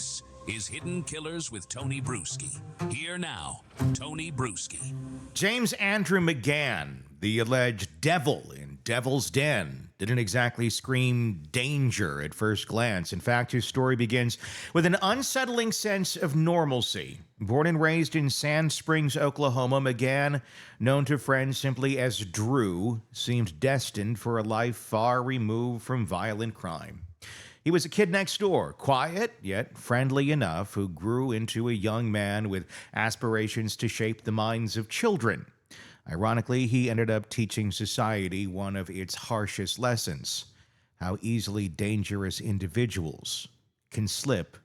This is Hidden Killers with Tony Bruschi. Here now, Tony Bruschi. James Andrew McGann, the alleged devil in Devil's Den, didn't exactly scream danger at first glance. In fact, his story begins with an unsettling sense of normalcy. Born and raised in Sand Springs, Oklahoma, McGann, known to friends simply as Drew, seemed destined for a life far removed from violent crime. He was a kid next door, quiet yet friendly enough, who grew into a young man with aspirations to shape the minds of children. Ironically, he ended up teaching society one of its harshest lessons: how easily dangerous individuals can slip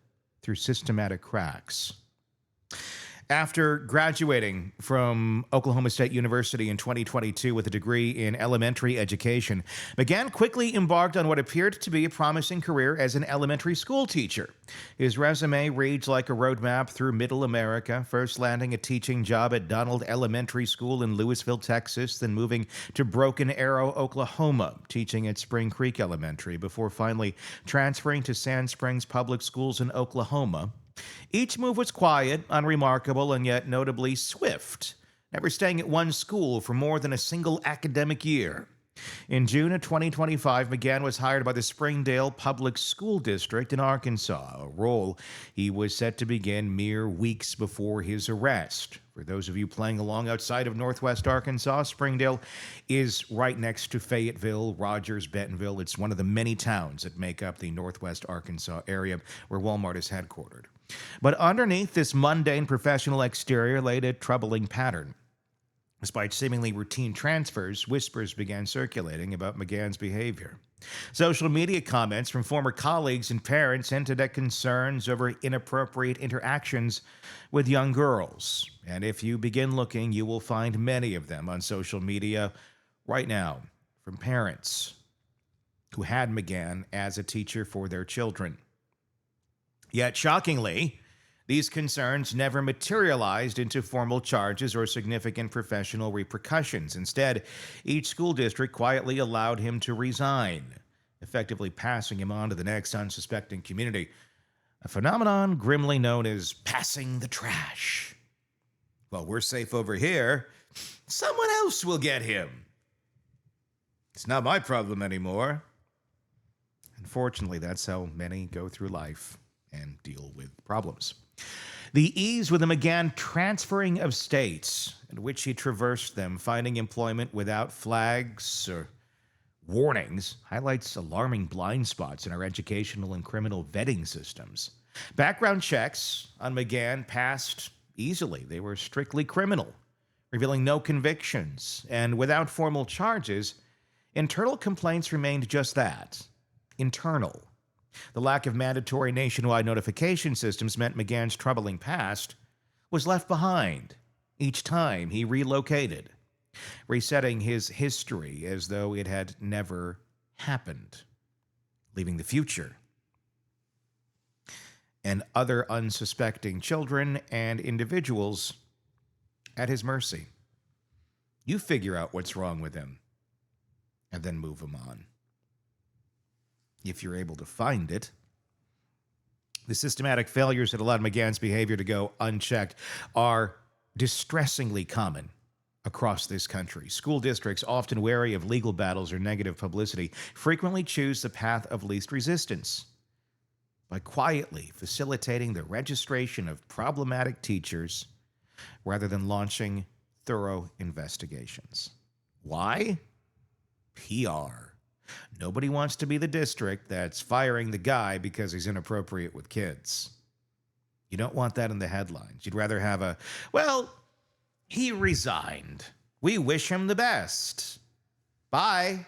through systematic cracks. After graduating from Oklahoma State University in 2022 with a degree in elementary education, McGann quickly embarked on what appeared to be a promising career as an elementary school teacher. His resume reads like a roadmap through Middle America, first landing a teaching job at Donald Elementary School in Lewisville, Texas, then moving to Broken Arrow, Oklahoma, teaching at Spring Creek Elementary, before finally transferring to Sand Springs Public Schools in Oklahoma. Each move was quiet, unremarkable, and yet notably swift, never staying at one school for more than a single academic year. In June of 2025, McGann was hired by the Springdale Public School District in Arkansas, a role he was set to begin mere weeks before his arrest. For those of you playing along outside of Northwest Arkansas, Springdale is right next to Fayetteville, Rogers, Bentonville. It's one of the many towns that make up the Northwest Arkansas area where Walmart is headquartered. But underneath this mundane professional exterior laid a troubling pattern. Despite seemingly routine transfers, whispers began circulating about McGann's behavior. Social media comments from former colleagues and parents hinted at concerns over inappropriate interactions with young girls. And if you begin looking, you will find many of them on social media right now from parents who had McGann as a teacher for their children. Yet, shockingly, these concerns never materialized into formal charges or significant professional repercussions. Instead, each school district quietly allowed him to resign, effectively passing him on to the next unsuspecting community, a phenomenon grimly known as passing the trash. Well, we're safe over here. Someone else will get him. It's not my problem anymore. Unfortunately, that's how many go through life and deal with problems. The ease with the McGann transferring of states in which he traversed them, finding employment without flags or warnings, highlights alarming blind spots in our educational and criminal vetting systems. Background checks on McGann passed easily. They were strictly criminal, revealing no convictions. And without formal charges, internal complaints remained just that, internal. The lack of mandatory nationwide notification systems meant McGann's troubling past was left behind each time he relocated, resetting his history as though it had never happened, leaving the future and other unsuspecting children and individuals at his mercy. You figure out what's wrong with him and then move him on, if you're able to find it. The systematic failures that allowed McGann's behavior to go unchecked are distressingly common across this country. School districts, often wary of legal battles or negative publicity, frequently choose the path of least resistance by quietly facilitating the registration of problematic teachers rather than launching thorough investigations. Why? PR. Nobody wants to be the district that's firing the guy because he's inappropriate with kids. You don't want that in the headlines. You'd rather have a, well, he resigned. We wish him the best. Bye.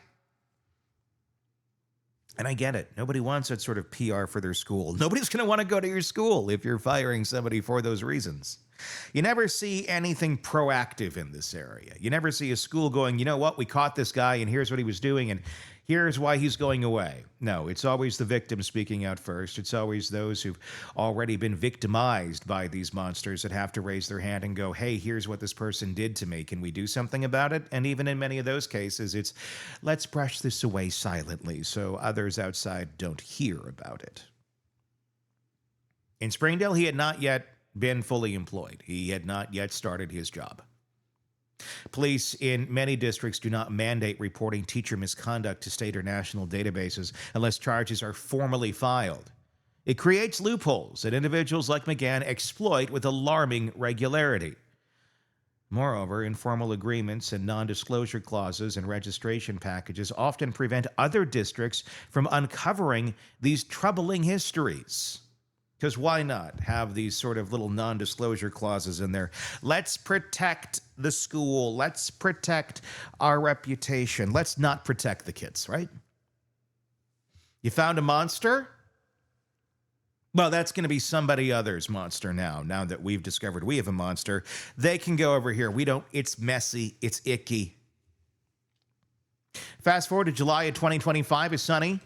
And I get it. Nobody wants that sort of PR for their school. Nobody's going to want to go to your school if you're firing somebody for those reasons. You never see anything proactive in this area. You never see a school going, you know what, we caught this guy and here's what he was doing and here's why he's going away. No, it's always the victim speaking out first. It's always those who've already been victimized by these monsters that have to raise their hand and go, hey, here's what this person did to me. Can we do something about it? And even in many of those cases, it's let's brush this away silently so others outside don't hear about it. In Springdale, he had not yet been fully employed. He had not yet started his job. Police in many districts do not mandate reporting teacher misconduct to state or national databases unless charges are formally filed. It creates loopholes that individuals like McGann exploit with alarming regularity. Moreover, informal agreements and non-disclosure clauses and registration packages often prevent other districts from uncovering these troubling histories. Because why not have these sort of little non-disclosure clauses in there? Let's protect the school. Let's protect our reputation. Let's not protect the kids, right? You found a monster? Well, that's going to be somebody other's monster now that we've discovered we have a monster. They can go over here. We don't. It's messy. It's icky. Fast forward to July of 2025 is sunny.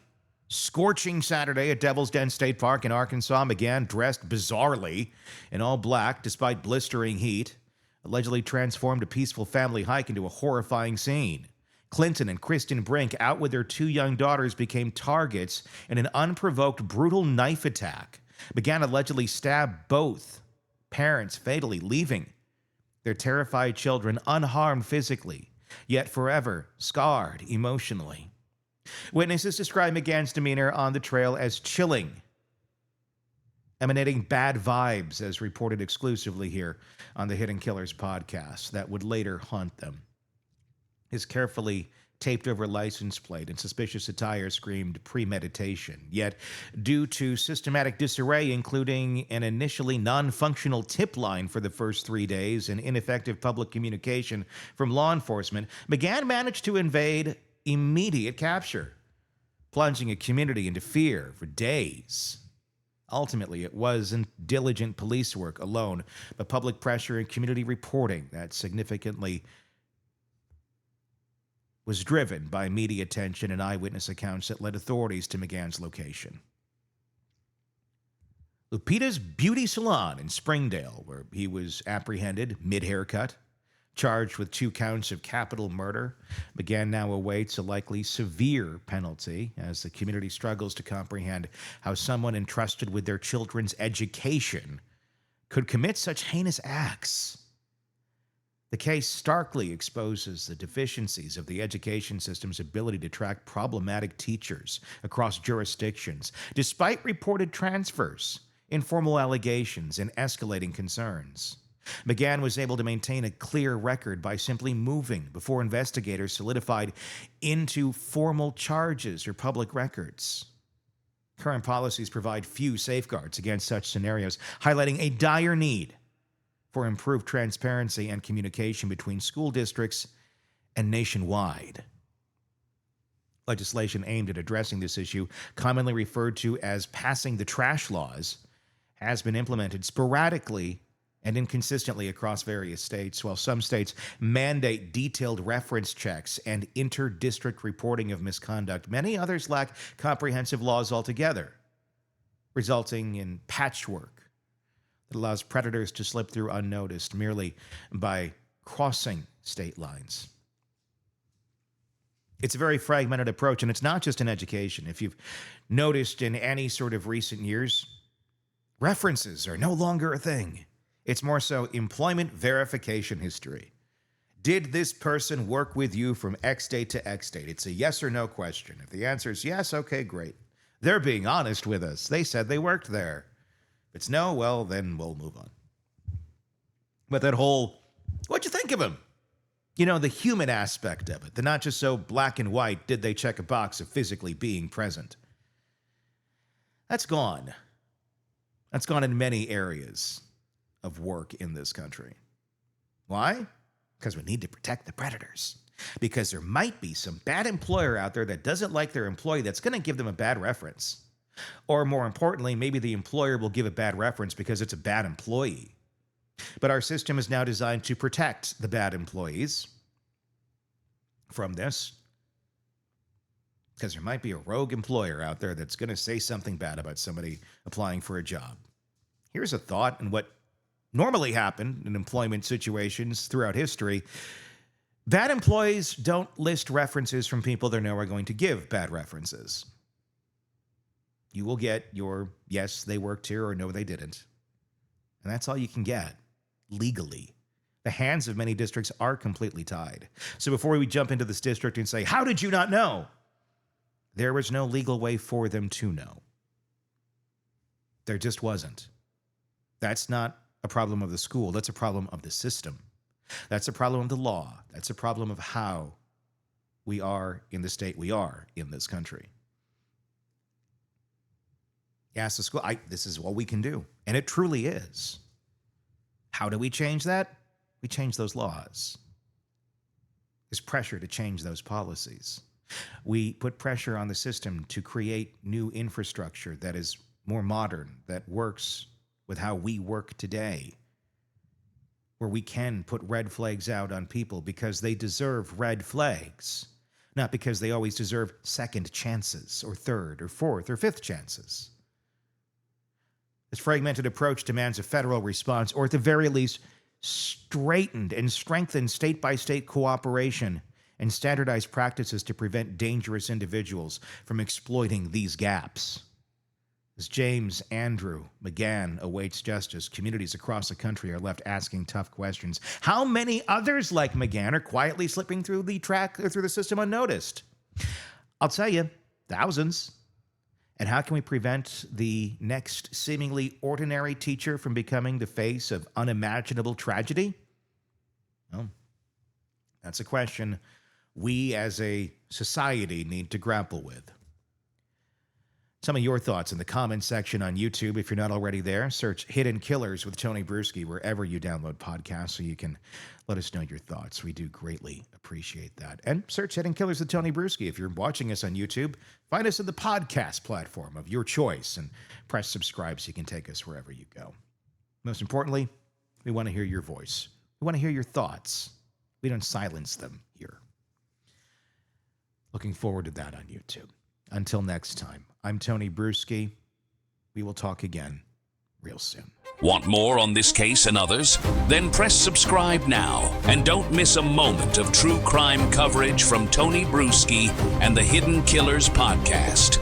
Scorching Saturday at Devil's Den State Park in Arkansas. McGann, dressed bizarrely in all black despite blistering heat, allegedly transformed a peaceful family hike into a horrifying scene. Clinton and Kristen Brink, out with their 2 young daughters, became targets in an unprovoked, brutal knife attack. McGann allegedly stabbed both parents fatally, leaving their terrified children unharmed physically, yet forever scarred emotionally. Witnesses describe McGann's demeanor on the trail as chilling, emanating bad vibes, as reported exclusively here on the Hidden Killers podcast, that would later haunt them. His carefully taped over license plate and suspicious attire screamed premeditation. Yet, due to systematic disarray, including an initially non-functional tip line for the first 3 days and ineffective public communication from law enforcement, McGann managed to evade immediate capture, plunging a community into fear for days. Ultimately, it wasn't diligent police work alone, but public pressure and community reporting that significantly was driven by media attention and eyewitness accounts that led authorities to McGann's location. Lupita's Beauty Salon in Springdale, where he was apprehended mid-haircut, charged with 2 counts of capital murder. McGann now awaits a likely severe penalty as the community struggles to comprehend how someone entrusted with their children's education could commit such heinous acts. The case starkly exposes the deficiencies of the education system's ability to track problematic teachers across jurisdictions, despite reported transfers, informal allegations, and escalating concerns. McGann was able to maintain a clear record by simply moving before investigators solidified into formal charges or public records. Current policies provide few safeguards against such scenarios, highlighting a dire need for improved transparency and communication between school districts and nationwide. Legislation aimed at addressing this issue, commonly referred to as passing the trash laws, has been implemented sporadically and inconsistently across various states. While some states mandate detailed reference checks and inter-district reporting of misconduct, many others lack comprehensive laws altogether, resulting in patchwork that allows predators to slip through unnoticed merely by crossing state lines. It's a very fragmented approach, and it's not just in education. If you've noticed in any sort of recent years, references are no longer a thing. It's more so employment verification history. Did this person work with you from X date to X date? It's a yes or no question. If the answer is yes, okay, great. They're being honest with us. They said they worked there. If it's no, well, then we'll move on. But that whole, what'd you think of him? You know, the human aspect of it, the not just so black and white, did they check a box of physically being present? That's gone. That's gone in many areas of work in this country. Why? Because we need to protect the predators. Because there might be some bad employer out there that doesn't like their employee that's going to give them a bad reference. Or more importantly, maybe the employer will give a bad reference because it's a bad employee. But our system is now designed to protect the bad employees from this. Because there might be a rogue employer out there that's going to say something bad about somebody applying for a job. Here's a thought, and what normally happen in employment situations throughout history: bad employees don't list references from people they know are going to give bad references. you will get your yes, they worked here, or no, they didn't. And that's all you can get legally. The hands of many districts are completely tied. So before we jump into this district and say, how did you not know? There was no legal way for them to know. There just wasn't. That's not a problem of the school. That's a problem of the system. That's a problem of the law. That's a problem of how we are in the state we are in this country. Ask the school, this is what we can do. And it truly is. How do we change that? We change those laws. There's pressure to change those policies. We put pressure on the system to create new infrastructure that is more modern, that works with how we work today, where we can put red flags out on people because they deserve red flags, not because they always deserve second chances or third or fourth or fifth chances. This fragmented approach demands a federal response, or at the very least, straightened and strengthened state-by-state cooperation and standardized practices to prevent dangerous individuals from exploiting these gaps. As James Andrew McGann awaits justice, communities across the country are left asking tough questions. How many others like McGann are quietly slipping through the system unnoticed? I'll tell you, thousands. And how can we prevent the next seemingly ordinary teacher from becoming the face of unimaginable tragedy? Well, that's a question we as a society need to grapple with. Some of your thoughts in the comments section on YouTube. If you're not already there, search Hidden Killers with Tony Bruschi wherever you download podcasts so you can let us know your thoughts. We do greatly appreciate that. And search Hidden Killers with Tony Bruschi. If you're watching us on YouTube, find us in the podcast platform of your choice and press subscribe so you can take us wherever you go. Most importantly, we want to hear your voice. We want to hear your thoughts. We don't silence them here. Looking forward to that on YouTube. Until next time, I'm Tony Bruschi. We will talk again real soon. Want more on this case and others? Then press subscribe now and don't miss a moment of true crime coverage from Tony Bruschi and the Hidden Killers podcast.